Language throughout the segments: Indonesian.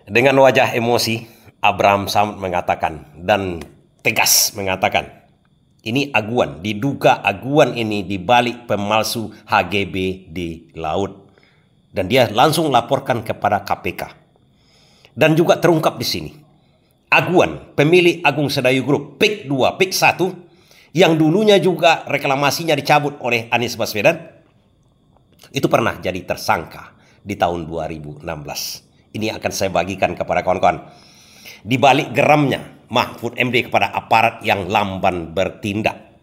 Dengan wajah emosi, Abraham Samad mengatakan dan tegas mengatakan, ini aguan, diduga aguan ini dibalik pemalsu HGB di laut. Dan dia langsung laporkan kepada KPK. Dan juga terungkap di sini, aguan pemilik Agung Sedayu Group, PIK 2, PIK 1, yang dulunya juga reklamasinya dicabut oleh Anies Baswedan, itu pernah jadi tersangka di tahun 2016. Ini akan saya bagikan kepada kawan-kawan. Di balik geramnya Mahfud MD kepada aparat yang lamban bertindak.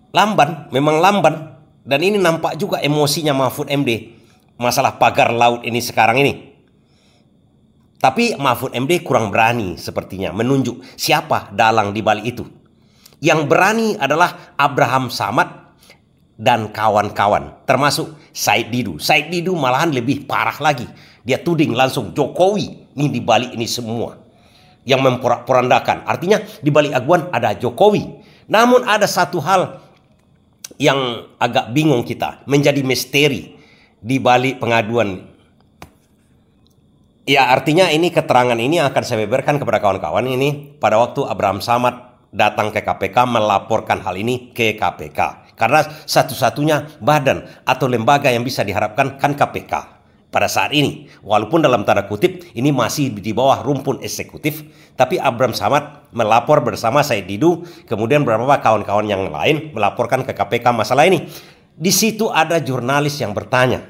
Lamban, memang lamban. Dan ini nampak juga emosinya Mahfud MD. Masalah pagar laut ini sekarang ini. Tapi Mahfud MD kurang berani sepertinya menunjuk siapa dalang di balik itu. Yang berani adalah Abraham Samad dan kawan-kawan, termasuk Said Didu. Said Didu malahan lebih parah lagi. Dia tuding langsung Jokowi ini di balik ini semua yang memporak-porandakan. Artinya di balik aguan ada Jokowi. Namun ada satu hal yang agak bingung kita, menjadi misteri di balik pengaduan. Ya, artinya ini keterangan ini akan saya beberkan kepada kawan-kawan ini pada waktu Abraham Samad datang ke KPK melaporkan hal ini ke KPK. Karena satu-satunya badan atau lembaga yang bisa diharapkan kan KPK pada saat ini. Walaupun dalam tanda kutip ini masih di bawah rumpun eksekutif, tapi Abraham Samad melapor bersama Said Didu, kemudian beberapa kawan-kawan yang lain melaporkan ke KPK masalah ini. Di situ ada jurnalis yang bertanya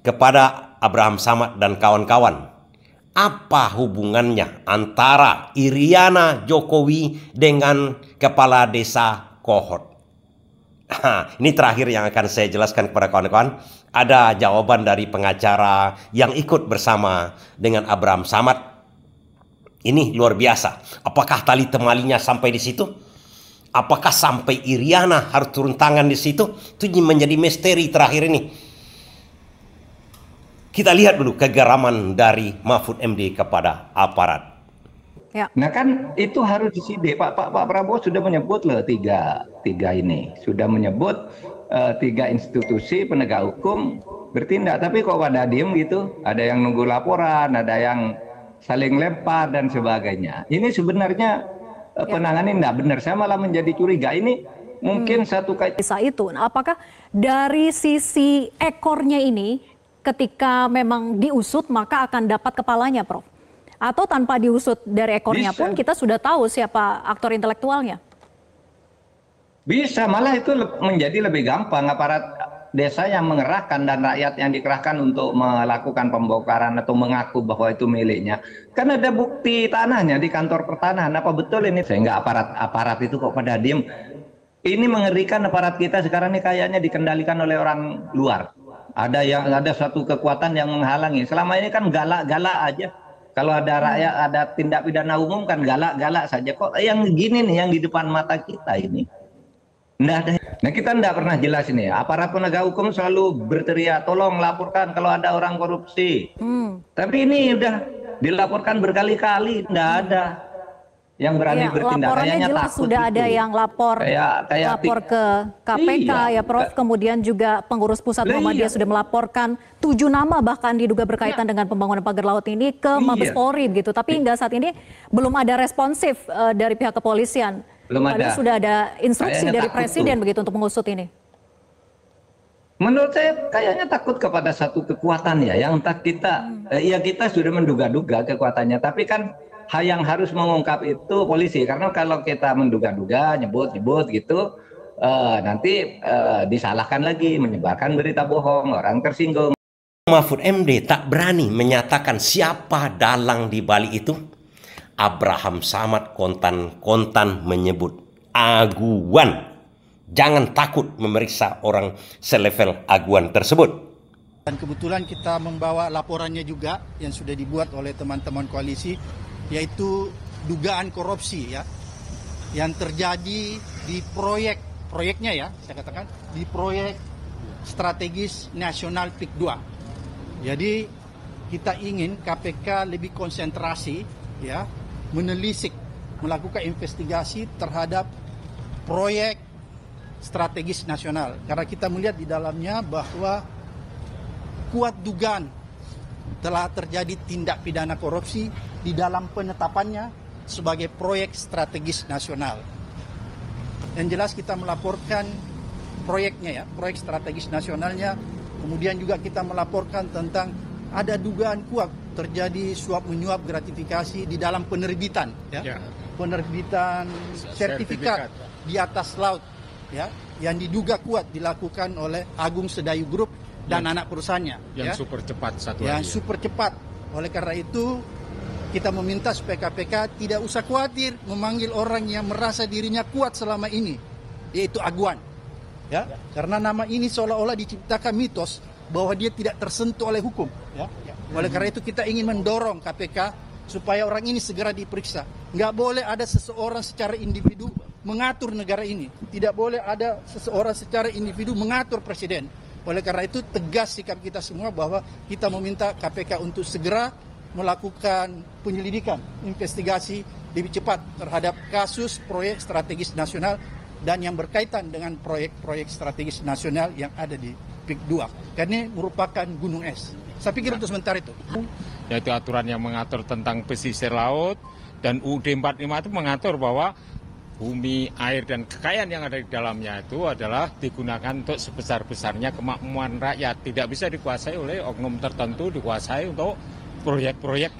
kepada Abraham Samad dan kawan-kawan, apa hubungannya antara Iriana Jokowi dengan kepala desa Kohot? Ini terakhir yang akan saya jelaskan kepada kawan-kawan. Ada jawaban dari pengacara yang ikut bersama dengan Abraham Samad. Ini luar biasa. Apakah tali temalinya sampai di situ? Apakah sampai Iriana harus turun tangan di situ? Itu menjadi misteri terakhir ini. Kita lihat dulu kegeraman dari Mahfud MD kepada aparat. Ya. Nah kan itu harus disidik. Pak Prabowo sudah menyebut loh tiga ini. Sudah menyebut tiga institusi penegak hukum bertindak. Tapi kok pada diem gitu? Ada yang nunggu laporan, ada yang saling lempar dan sebagainya. Ini sebenarnya penanganan tidak benar. Saya malah menjadi curiga. Ini mungkin satu kisah itu. Nah, apakah dari sisi ekornya ini ketika memang diusut maka akan dapat kepalanya, Prof? Atau tanpa diusut dari ekornya pun kita sudah tahu siapa aktor intelektualnya? Bisa, malah itu menjadi lebih gampang. Aparat desa yang mengerahkan dan rakyat yang dikerahkan untuk melakukan pembongkaran atau mengaku bahwa itu miliknya. Kan ada bukti tanahnya di kantor pertanahan. Apa betul ini? Sehingga aparat itu kok pada diem. Ini mengerikan, aparat kita sekarang ini kayaknya dikendalikan oleh orang luar. Ada satu kekuatan yang menghalangi. Selama ini kan galak-galak aja. Kalau ada rakyat, ada tindak pidana umum kan galak-galak saja. Kok yang gini nih, yang di depan mata kita ini? Nggak ada. Nah kita nggak pernah jelas ini. Aparat penegak hukum selalu berteriak, tolong laporkan kalau ada orang korupsi. Tapi ini udah dilaporkan berkali-kali, nggak ada yang berani bertindak. Laporannya jelas sudah itu. Ada yang lapor ke KPK ya Prof. Kemudian juga pengurus pusat Muhammadiyah sudah melaporkan 7 nama bahkan diduga berkaitan dengan pembangunan pagar laut ini ke Mabes Polri gitu. Tapi hingga saat ini belum ada responsif dari pihak kepolisian. Belum ada. Padahal sudah ada instruksi dari Presiden begitu untuk mengusut ini. Menurut saya kayaknya takut kepada satu kekuatan ya yang tak kita kita sudah menduga-duga kekuatannya, tapi kan yang harus mengungkap itu polisi, karena kalau kita menduga-duga nyebut gitu nanti disalahkan lagi, menyebarkan berita bohong, orang tersinggung. Mahfud MD tak berani menyatakan siapa dalang di balik itu. Abraham Samad kontan menyebut aguan. Jangan takut memeriksa orang selevel aguan tersebut. Dan kebetulan kita membawa laporannya juga yang sudah dibuat oleh teman-teman koalisi, yaitu dugaan korupsi ya yang terjadi di proyeknya ya, saya katakan di proyek strategis nasional PIK 2. Jadi kita ingin KPK lebih konsentrasi ya, menelisik, melakukan investigasi terhadap proyek strategis nasional, karena kita melihat di dalamnya bahwa kuat dugaan telah terjadi tindak pidana korupsi di dalam penetapannya sebagai proyek strategis nasional. Yang jelas kita melaporkan proyeknya ya, proyek strategis nasionalnya. Kemudian juga kita melaporkan tentang ada dugaan kuat terjadi suap menyuap gratifikasi di dalam penerbitan ya. Penerbitan sertifikat di atas laut ya, yang diduga kuat dilakukan oleh Agung Sedayu Group dan anak perusahaannya yang ya. super cepat satu yang lagi. Super cepat. Oleh karena itu kita meminta supaya KPK tidak usah khawatir memanggil orang yang merasa dirinya kuat selama ini, yaitu Aguan ya, karena nama ini seolah-olah diciptakan mitos bahwa dia tidak tersentuh oleh hukum ya. Oleh karena itu kita ingin mendorong KPK supaya orang ini segera diperiksa. Nggak boleh ada seseorang secara individu mengatur negara ini. Tidak boleh ada seseorang secara individu mengatur presiden. Oleh karena itu tegas sikap kita semua bahwa kita meminta KPK untuk segera melakukan penyelidikan, investigasi lebih cepat terhadap kasus proyek strategis nasional dan yang berkaitan dengan proyek-proyek strategis nasional yang ada di PIK 2. Karena ini merupakan gunung es. Saya pikir untuk sementara itu. Yaitu aturan yang mengatur tentang pesisir laut, dan UUD 45 itu mengatur bahwa bumi, air, dan kekayaan yang ada di dalamnya itu adalah digunakan untuk sebesar-besarnya kemakmuran rakyat. Tidak bisa dikuasai oleh oknum tertentu, dikuasai untuk proyek-proyek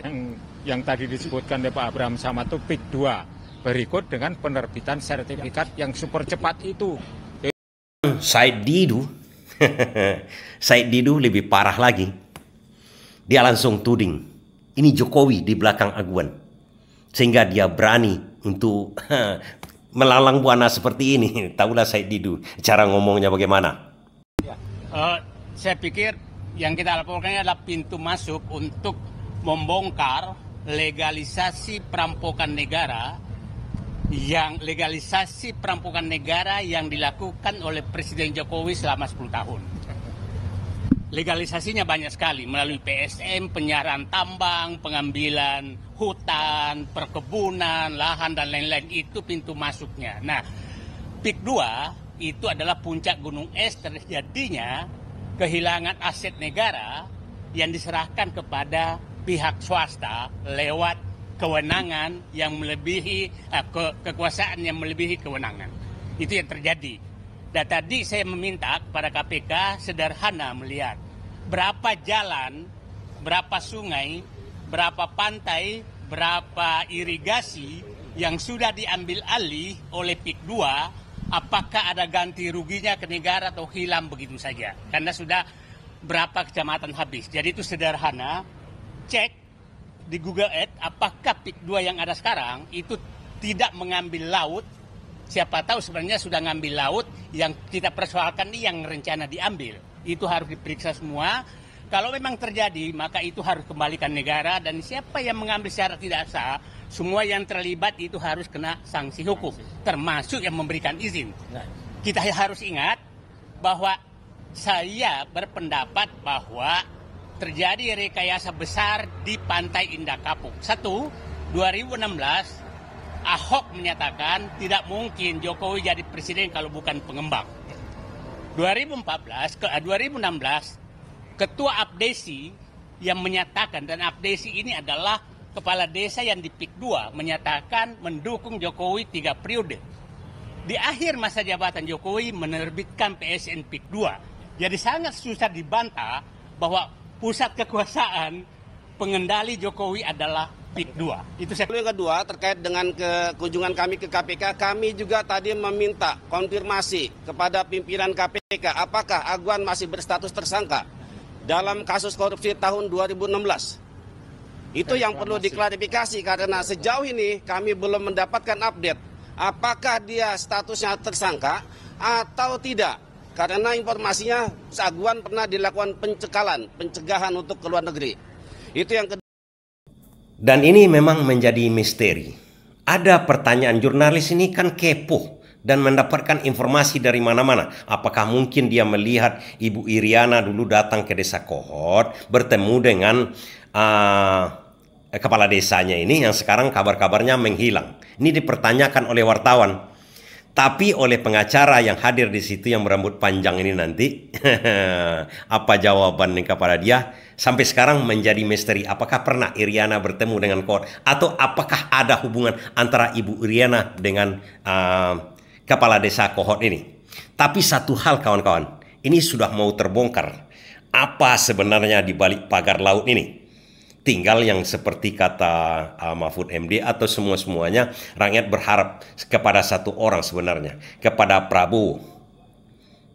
yang tadi disebutkan oleh Pak Abraham Samad itu PIK 2. Berikut dengan penerbitan sertifikat yang super cepat itu. Said Didu lebih parah lagi. Dia langsung tuding, ini Jokowi di belakang Aguan. Sehingga dia berani untuk melalang buana seperti ini. Tahulah Said Didu cara ngomongnya bagaimana. Saya pikir yang kita laporkan adalah pintu masuk untuk membongkar legalisasi perampokan negara yang dilakukan oleh Presiden Jokowi selama 10 tahun. Legalisasinya banyak sekali melalui PSM, penyiaran tambang, pengambilan hutan, perkebunan, lahan, dan lain-lain. Itu pintu masuknya. Nah, PIK 2 itu adalah puncak gunung es terjadinya kehilangan aset negara yang diserahkan kepada pihak swasta lewat kewenangan yang melebihi, kekuasaan yang melebihi kewenangan. Itu yang terjadi. Dan tadi saya meminta kepada KPK sederhana melihat berapa jalan, berapa sungai, berapa pantai, berapa irigasi yang sudah diambil alih oleh PIK 2, apakah ada ganti ruginya ke negara atau hilang begitu saja. Karena sudah berapa kecamatan habis. Jadi itu sederhana, cek di Google Earth apakah PIK 2 yang ada sekarang itu tidak mengambil laut. Siapa tahu sebenarnya sudah ngambil laut, yang kita persoalkan ini yang rencana diambil. Itu harus diperiksa semua. Kalau memang terjadi, maka itu harus kembalikan negara, dan siapa yang mengambil secara tidak sah, semua yang terlibat itu harus kena sanksi hukum, termasuk yang memberikan izin. Kita harus ingat bahwa saya berpendapat bahwa terjadi rekayasa besar di Pantai Indah Kapuk. 2016 Ahok menyatakan tidak mungkin Jokowi jadi presiden kalau bukan pengembang. 2016 Ketua Abdesi yang menyatakan, dan Abdesi ini adalah kepala desa yang di PIK 2, menyatakan mendukung Jokowi 3 periode. Di akhir masa jabatan Jokowi menerbitkan PSN PIK 2. Jadi sangat susah dibantah bahwa pusat kekuasaan pengendali Jokowi adalah PIK 2. Itu saya. Yang kedua, terkait dengan kunjungan kami ke KPK, kami juga tadi meminta konfirmasi kepada pimpinan KPK apakah Aguan masih berstatus tersangka dalam kasus korupsi tahun 2016. Itu yang perlu diklarifikasi, karena sejauh ini kami belum mendapatkan update apakah dia statusnya tersangka atau tidak. Karena informasinya Aguan pernah dilakukan pencegahan untuk ke luar negeri. Itu yang kedua. Dan ini memang menjadi misteri. Ada pertanyaan, jurnalis ini kan kepo dan mendapatkan informasi dari mana-mana. Apakah mungkin dia melihat Ibu Iriana dulu datang ke desa Kohot, bertemu dengan kepala desanya ini yang sekarang kabar-kabarnya menghilang. Ini dipertanyakan oleh wartawan. Tapi oleh pengacara yang hadir di situ yang berambut panjang ini nanti, apa jawaban kepada dia? Sampai sekarang menjadi misteri apakah pernah Iriana bertemu dengan Kohut atau apakah ada hubungan antara Ibu Iriana dengan kepala desa Kohut ini. Tapi satu hal kawan-kawan, ini sudah mau terbongkar. Apa sebenarnya di balik pagar laut ini? Tinggal yang seperti kata Mahfud MD atau semua-semuanya, rakyat berharap kepada satu orang sebenarnya, kepada Prabowo.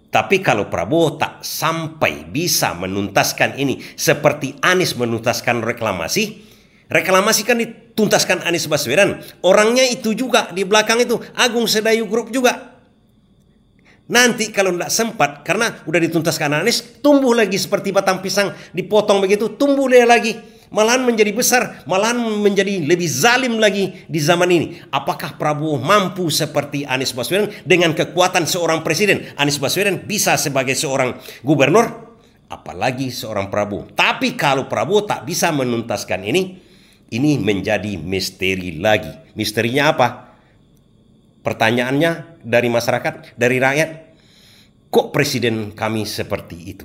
Tapi kalau Prabowo tak sampai bisa menuntaskan ini seperti Anies menuntaskan reklamasi, reklamasi kan dituntaskan Anies Baswedan. Orangnya itu juga di belakang itu Agung Sedayu Group juga. Nanti kalau tidak sempat karena udah dituntaskan Anies, tumbuh lagi seperti batang pisang dipotong begitu, tumbuh dia lagi. Malahan menjadi besar, malahan menjadi lebih zalim lagi di zaman ini. Apakah Prabowo mampu seperti Anies Baswedan dengan kekuatan seorang presiden? Anies Baswedan bisa sebagai seorang gubernur, apalagi seorang Prabowo. Tapi kalau Prabowo tak bisa menuntaskan ini menjadi misteri lagi. Misterinya apa? Pertanyaannya dari masyarakat, dari rakyat, kok presiden kami seperti itu?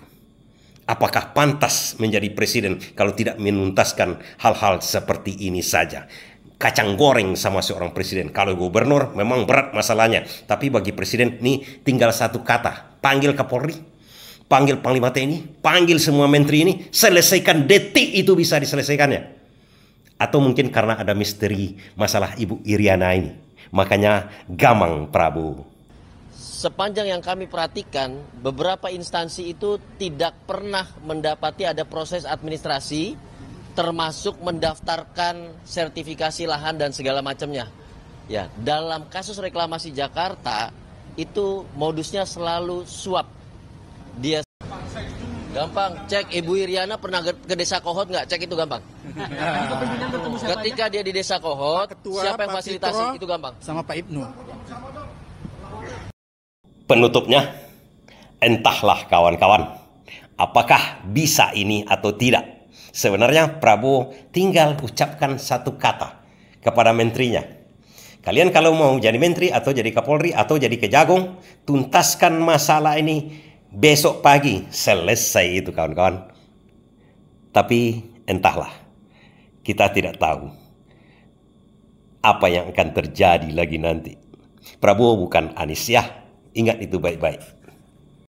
Apakah pantas menjadi presiden kalau tidak menuntaskan hal-hal seperti ini saja? Kacang goreng sama seorang presiden. Kalau gubernur memang berat masalahnya. Tapi bagi presiden ini tinggal satu kata. Panggil Kapolri, panggil Panglima TNI, panggil semua menteri ini. Selesaikan, detik itu bisa diselesaikannya. Atau mungkin karena ada misteri masalah Ibu Iriana ini. Makanya gamang Prabowo. Sepanjang yang kami perhatikan, beberapa instansi itu tidak pernah mendapati ada proses administrasi, termasuk mendaftarkan sertifikasi lahan dan segala macamnya. Ya, dalam kasus reklamasi Jakarta, itu modusnya selalu suap. Dia gampang, cek Ibu Iriana pernah ke desa Kohut nggak? Cek itu gampang. Ketika dia di desa Kohut, siapa yang fasilitasi? Itu gampang. Sama Pak Ibnu. Penutupnya, entahlah kawan-kawan, apakah bisa ini atau tidak. Sebenarnya Prabowo tinggal ucapkan satu kata kepada menterinya. Kalian kalau mau jadi menteri atau jadi Kapolri atau jadi Kejagung, tuntaskan masalah ini besok pagi. Selesai itu kawan-kawan. Tapi entahlah, kita tidak tahu apa yang akan terjadi lagi nanti. Prabowo bukan Anies ya. Ingat itu baik-baik.